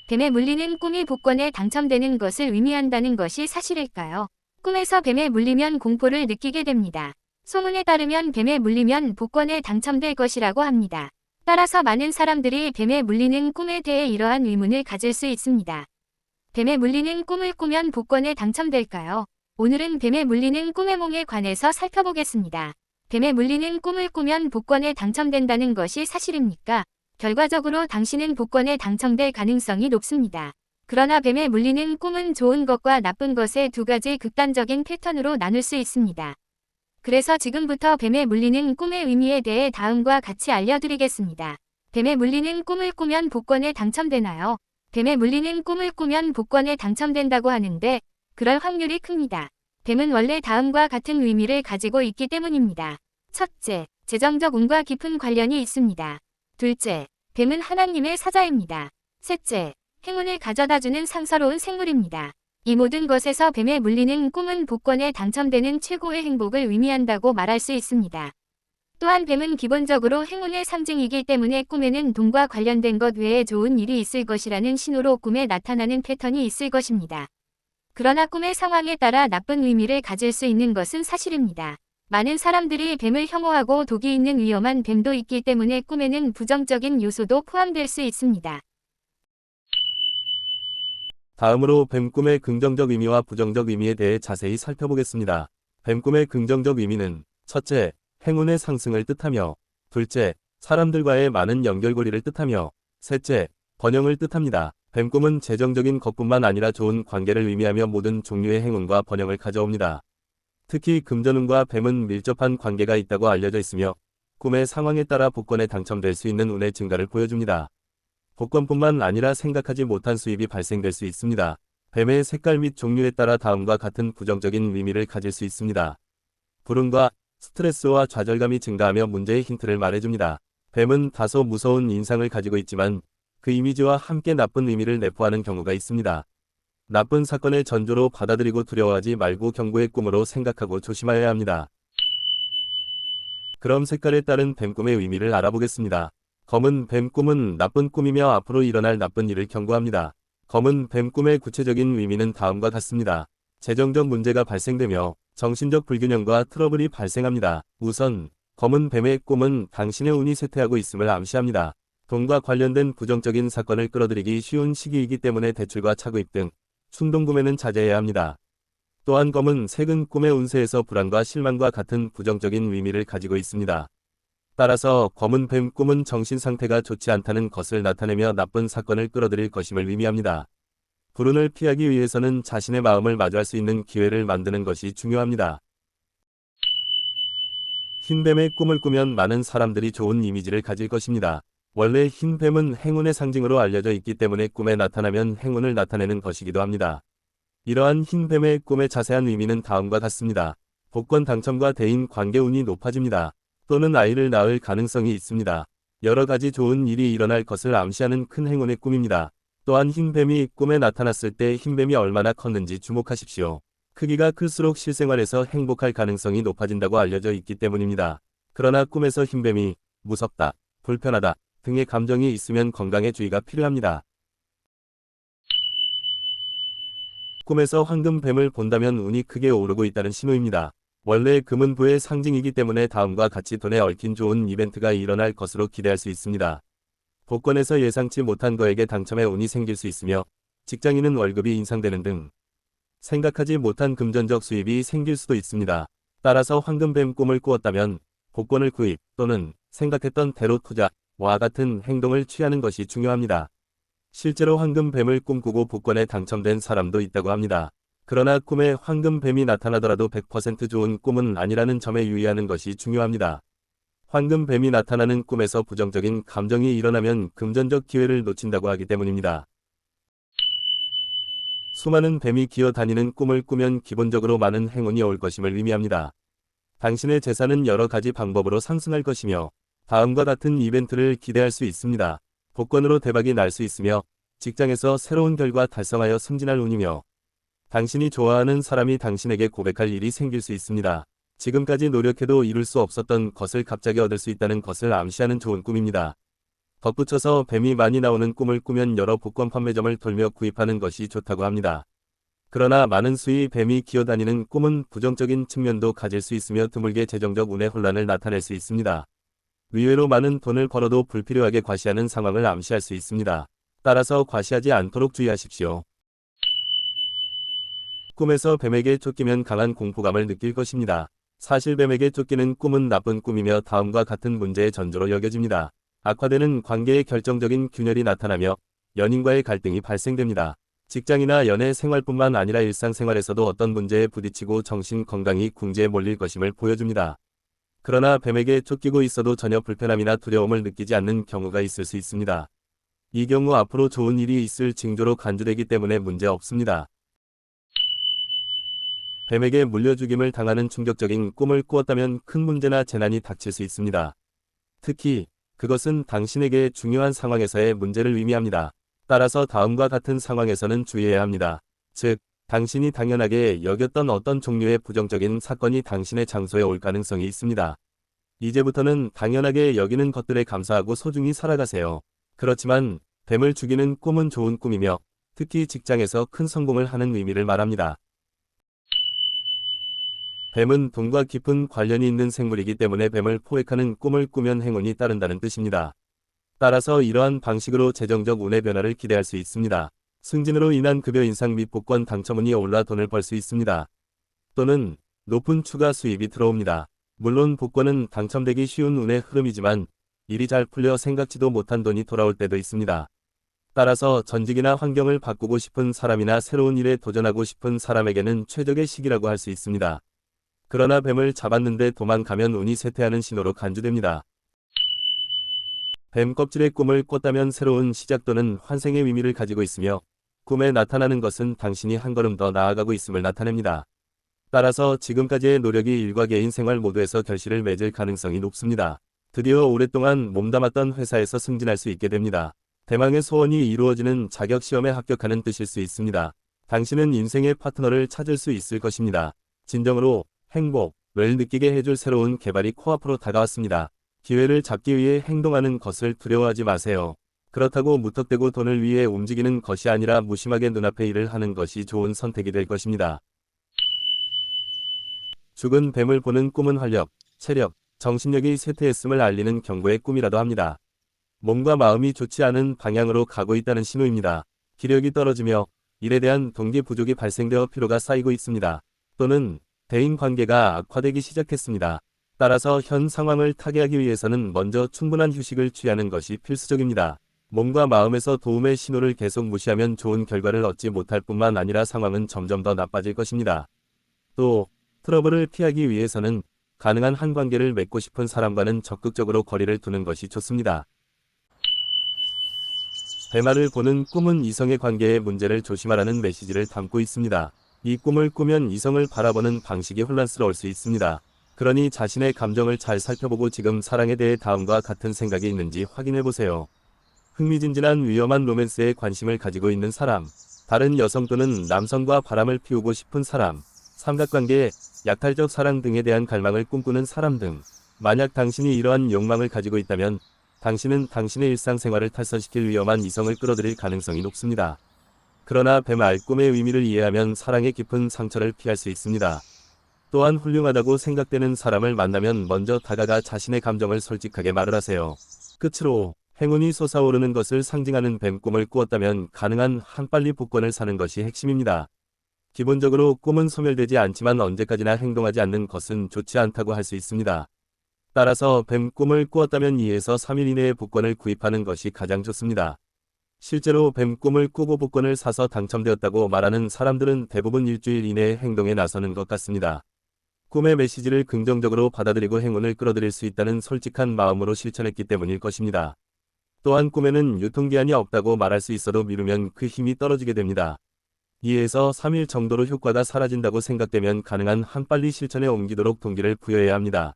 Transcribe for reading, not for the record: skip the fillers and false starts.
뱀에 물리는 꿈이 복권에 당첨되는 것을 의미한다는 것이 사실일까요? 꿈에서 뱀에 물리면 공포를 느끼게 됩니다. 소문에 따르면 뱀에 물리면 복권에 당첨될 것이라고 합니다. 따라서 많은 사람들이 뱀에 물리는 꿈에 대해 이러한 의문을 가질 수 있습니다. 뱀에 물리는 꿈을 꾸면 복권에 당첨될까요? 오늘은 뱀에 물리는 꿈의 몽에 관해서 살펴보겠습니다. 뱀에 물리는 꿈을 꾸면 복권에 당첨된다는 것이 사실입니까? 결과적으로 당신은 복권에 당첨될 가능성이 높습니다. 그러나 뱀에 물리는 꿈은 좋은 것과 나쁜 것의 두 가지 극단적인 패턴으로 나눌 수 있습니다. 그래서 지금부터 뱀에 물리는 꿈의 의미에 대해 다음과 같이 알려드리겠습니다. 뱀에 물리는 꿈을 꾸면 복권에 당첨되나요? 뱀에 물리는 꿈을 꾸면 복권에 당첨된다고 하는데 그럴 확률이 큽니다. 뱀은 원래 다음과 같은 의미를 가지고 있기 때문입니다. 첫째, 재정적 운과 깊은 관련이 있습니다. 둘째, 뱀은 하나님의 사자입니다. 셋째, 행운을 가져다주는 상서로운 생물입니다. 이 모든 것에서 뱀에 물리는 꿈은 복권에 당첨되는 최고의 행복을 의미한다고 말할 수 있습니다. 또한 뱀은 기본적으로 행운의 상징이기 때문에 꿈에는 돈과 관련된 것 외에 좋은 일이 있을 것이라는 신호로 꿈에 나타나는 패턴이 있을 것입니다. 그러나 꿈의 상황에 따라 나쁜 의미를 가질 수 있는 것은 사실입니다. 많은 사람들이 뱀을 혐오하고 독이 있는 위험한 뱀도 있기 때문에 꿈에는 부정적인 요소도 포함될 수 있습니다. 다음으로 뱀 꿈의 긍정적 의미와 부정적 의미에 대해 자세히 살펴보겠습니다. 뱀 꿈의 긍정적 의미는 첫째, 행운의 상승을 뜻하며 둘째, 사람들과의 많은 연결고리를 뜻하며 셋째, 번영을 뜻합니다. 뱀 꿈은 재정적인 것뿐만 아니라 좋은 관계를 의미하며 모든 종류의 행운과 번영을 가져옵니다. 특히 금전운과 뱀은 밀접한 관계가 있다고 알려져 있으며 꿈의 상황에 따라 복권에 당첨될 수 있는 운의 증가를 보여줍니다. 복권뿐만 아니라 생각하지 못한 수입이 발생될 수 있습니다. 뱀의 색깔 및 종류에 따라 다음과 같은 부정적인 의미를 가질 수 있습니다. 불운과 스트레스와 좌절감이 증가하며 문제의 힌트를 말해줍니다. 뱀은 다소 무서운 인상을 가지고 있지만 그 이미지와 함께 나쁜 의미를 내포하는 경우가 있습니다. 나쁜 사건을 전조로 받아들이고 두려워하지 말고 경고의 꿈으로 생각하고 조심하여야 합니다. 그럼 색깔에 따른 뱀 꿈의 의미를 알아보겠습니다. 검은 뱀 꿈은 나쁜 꿈이며 앞으로 일어날 나쁜 일을 경고합니다. 검은 뱀 꿈의 구체적인 의미는 다음과 같습니다. 재정적 문제가 발생되며 정신적 불균형과 트러블이 발생합니다. 우선 검은 뱀의 꿈은 당신의 운이 쇠퇴하고 있음을 암시합니다. 돈과 관련된 부정적인 사건을 끌어들이기 쉬운 시기이기 때문에 대출과 차구입 등 충동구매는 자제해야 합니다. 또한 검은 색은 꿈의 운세에서 불안과 실망과 같은 부정적인 의미를 가지고 있습니다. 따라서 검은 뱀 꿈은 정신 상태가 좋지 않다는 것을 나타내며 나쁜 사건을 끌어들일 것임을 의미합니다. 불운을 피하기 위해서는 자신의 마음을 마주할 수 있는 기회를 만드는 것이 중요합니다. 흰 뱀의 꿈을 꾸면 많은 사람들이 좋은 이미지를 가질 것입니다. 원래 흰 뱀은 행운의 상징으로 알려져 있기 때문에 꿈에 나타나면 행운을 나타내는 것이기도 합니다. 이러한 흰 뱀의 꿈의 자세한 의미는 다음과 같습니다. 복권 당첨과 대인 관계 운이 높아집니다. 또는 아이를 낳을 가능성이 있습니다. 여러 가지 좋은 일이 일어날 것을 암시하는 큰 행운의 꿈입니다. 또한 흰뱀이 꿈에 나타났을 때 흰뱀이 얼마나 컸는지 주목하십시오. 크기가 클수록 실생활에서 행복할 가능성이 높아진다고 알려져 있기 때문입니다. 그러나 꿈에서 흰뱀이 무섭다, 불편하다 등의 감정이 있으면 건강에 주의가 필요합니다. 꿈에서 황금뱀을 본다면 운이 크게 오르고 있다는 신호입니다. 원래 금은 부의 상징이기 때문에 다음과 같이 돈에 얽힌 좋은 이벤트가 일어날 것으로 기대할 수 있습니다. 복권에서 예상치 못한 거액의 당첨에 운이 생길 수 있으며 직장인은 월급이 인상되는 등 생각하지 못한 금전적 수입이 생길 수도 있습니다. 따라서 황금뱀 꿈을 꾸었다면 복권을 구입 또는 생각했던 대로 투자와 같은 행동을 취하는 것이 중요합니다. 실제로 황금뱀을 꿈꾸고 복권에 당첨된 사람도 있다고 합니다. 그러나 꿈에 황금뱀이 나타나더라도 100% 좋은 꿈은 아니라는 점에 유의하는 것이 중요합니다. 황금뱀이 나타나는 꿈에서 부정적인 감정이 일어나면 금전적 기회를 놓친다고 하기 때문입니다. 수많은 뱀이 기어다니는 꿈을 꾸면 기본적으로 많은 행운이 올 것임을 의미합니다. 당신의 재산은 여러 가지 방법으로 상승할 것이며 다음과 같은 이벤트를 기대할 수 있습니다. 복권으로 대박이 날 수 있으며 직장에서 새로운 결과 달성하여 승진할 운이며 당신이 좋아하는 사람이 당신에게 고백할 일이 생길 수 있습니다. 지금까지 노력해도 이룰 수 없었던 것을 갑자기 얻을 수 있다는 것을 암시하는 좋은 꿈입니다. 덧붙여서 뱀이 많이 나오는 꿈을 꾸면 여러 복권 판매점을 돌며 구입하는 것이 좋다고 합니다. 그러나 많은 수의 뱀이 기어다니는 꿈은 부정적인 측면도 가질 수 있으며 드물게 재정적 운의 혼란을 나타낼 수 있습니다. 의외로 많은 돈을 벌어도 불필요하게 과시하는 상황을 암시할 수 있습니다. 따라서 과시하지 않도록 주의하십시오. 꿈에서 뱀에게 쫓기면 강한 공포감을 느낄 것입니다. 사실 뱀에게 쫓기는 꿈은 나쁜 꿈이며 다음과 같은 문제의 전조로 여겨집니다. 악화되는 관계에 결정적인 균열이 나타나며 연인과의 갈등이 발생됩니다. 직장이나 연애 생활뿐만 아니라 일상생활에서도 어떤 문제에 부딪히고 정신 건강이 궁지에 몰릴 것임을 보여줍니다. 그러나 뱀에게 쫓기고 있어도 전혀 불편함이나 두려움을 느끼지 않는 경우가 있을 수 있습니다. 이 경우 앞으로 좋은 일이 있을 징조로 간주되기 때문에 문제 없습니다. 뱀에게 물려죽임을 당하는 충격적인 꿈을 꾸었다면 큰 문제나 재난이 닥칠 수 있습니다. 특히 그것은 당신에게 중요한 상황에서의 문제를 의미합니다. 따라서 다음과 같은 상황에서는 주의해야 합니다. 즉, 당신이 당연하게 여겼던 어떤 종류의 부정적인 사건이 당신의 장소에 올 가능성이 있습니다. 이제부터는 당연하게 여기는 것들에 감사하고 소중히 살아가세요. 그렇지만 뱀을 죽이는 꿈은 좋은 꿈이며 특히 직장에서 큰 성공을 하는 의미를 말합니다. 뱀은 돈과 깊은 관련이 있는 생물이기 때문에 뱀을 포획하는 꿈을 꾸면 행운이 따른다는 뜻입니다. 따라서 이러한 방식으로 재정적 운의 변화를 기대할 수 있습니다. 승진으로 인한 급여 인상 및 복권 당첨운이 올라 돈을 벌 수 있습니다. 또는 높은 추가 수입이 들어옵니다. 물론 복권은 당첨되기 쉬운 운의 흐름이지만 일이 잘 풀려 생각지도 못한 돈이 돌아올 때도 있습니다. 따라서 전직이나 환경을 바꾸고 싶은 사람이나 새로운 일에 도전하고 싶은 사람에게는 최적의 시기라고 할 수 있습니다. 그러나 뱀을 잡았는데 도망가면 운이 쇠퇴하는 신호로 간주됩니다. 뱀 껍질의 꿈을 꿨다면 새로운 시작 또는 환생의 의미를 가지고 있으며 꿈에 나타나는 것은 당신이 한 걸음 더 나아가고 있음을 나타냅니다. 따라서 지금까지의 노력이 일과 개인 생활 모두에서 결실을 맺을 가능성이 높습니다. 드디어 오랫동안 몸담았던 회사에서 승진할 수 있게 됩니다. 대망의 소원이 이루어지는 자격시험에 합격하는 뜻일 수 있습니다. 당신은 인생의 파트너를 찾을 수 있을 것입니다. 진정으로 행복을 느끼게 해줄 새로운 개발이 코앞으로 다가왔습니다. 기회를 잡기 위해 행동하는 것을 두려워하지 마세요. 그렇다고 무턱대고 돈을 위해 움직이는 것이 아니라 무심하게 눈앞의 일을 하는 것이 좋은 선택이 될 것입니다. 죽은 뱀을 보는 꿈은 활력, 체력, 정신력이 쇠퇴했음을 알리는 경고의 꿈이라도 합니다. 몸과 마음이 좋지 않은 방향으로 가고 있다는 신호입니다. 기력이 떨어지며 일에 대한 동기 부족이 발생되어 피로가 쌓이고 있습니다. 또는 대인관계가 악화되기 시작했습니다. 따라서 현 상황을 타개하기 위해서는 먼저 충분한 휴식을 취하는 것이 필수적입니다. 몸과 마음에서 도움의 신호를 계속 무시하면 좋은 결과를 얻지 못할 뿐만 아니라 상황은 점점 더 나빠질 것입니다. 또 트러블을 피하기 위해서는 가능한 한 관계를 맺고 싶은 사람과는 적극적으로 거리를 두는 것이 좋습니다. 뱀알을 보는 꿈은 이성의 관계의 문제를 조심하라는 메시지를 담고 있습니다. 이 꿈을 꾸면 이성을 바라보는 방식이 혼란스러울 수 있습니다. 그러니 자신의 감정을 잘 살펴보고 지금 사랑에 대해 다음과 같은 생각이 있는지 확인해보세요. 흥미진진한 위험한 로맨스에 관심을 가지고 있는 사람, 다른 여성 또는 남성과 바람을 피우고 싶은 사람, 삼각관계, 약탈적 사랑 등에 대한 갈망을 꿈꾸는 사람 등 만약 당신이 이러한 욕망을 가지고 있다면 당신은 당신의 일상생활을 탈선시킬 위험한 이성을 끌어들일 가능성이 높습니다. 그러나 뱀알 꿈의 의미를 이해하면 사랑의 깊은 상처를 피할 수 있습니다. 또한 훌륭하다고 생각되는 사람을 만나면 먼저 다가가 자신의 감정을 솔직하게 말을 하세요. 끝으로 행운이 솟아오르는 것을 상징하는 뱀 꿈을 꾸었다면 가능한 한 빨리 복권을 사는 것이 핵심입니다. 기본적으로 꿈은 소멸되지 않지만 언제까지나 행동하지 않는 것은 좋지 않다고 할 수 있습니다. 따라서 뱀 꿈을 꾸었다면 2에서 3일 이내에 복권을 구입하는 것이 가장 좋습니다. 실제로 뱀 꿈을 꾸고 복권을 사서 당첨되었다고 말하는 사람들은 대부분 일주일 이내에 행동에 나서는 것 같습니다. 꿈의 메시지를 긍정적으로 받아들이고 행운을 끌어들일 수 있다는 솔직한 마음으로 실천했기 때문일 것입니다. 또한 꿈에는 유통기한이 없다고 말할 수 있어도 미루면 그 힘이 떨어지게 됩니다. 2에서 3일 정도로 효과가 사라진다고 생각되면 가능한 한 빨리 실천에 옮기도록 동기를 부여해야 합니다.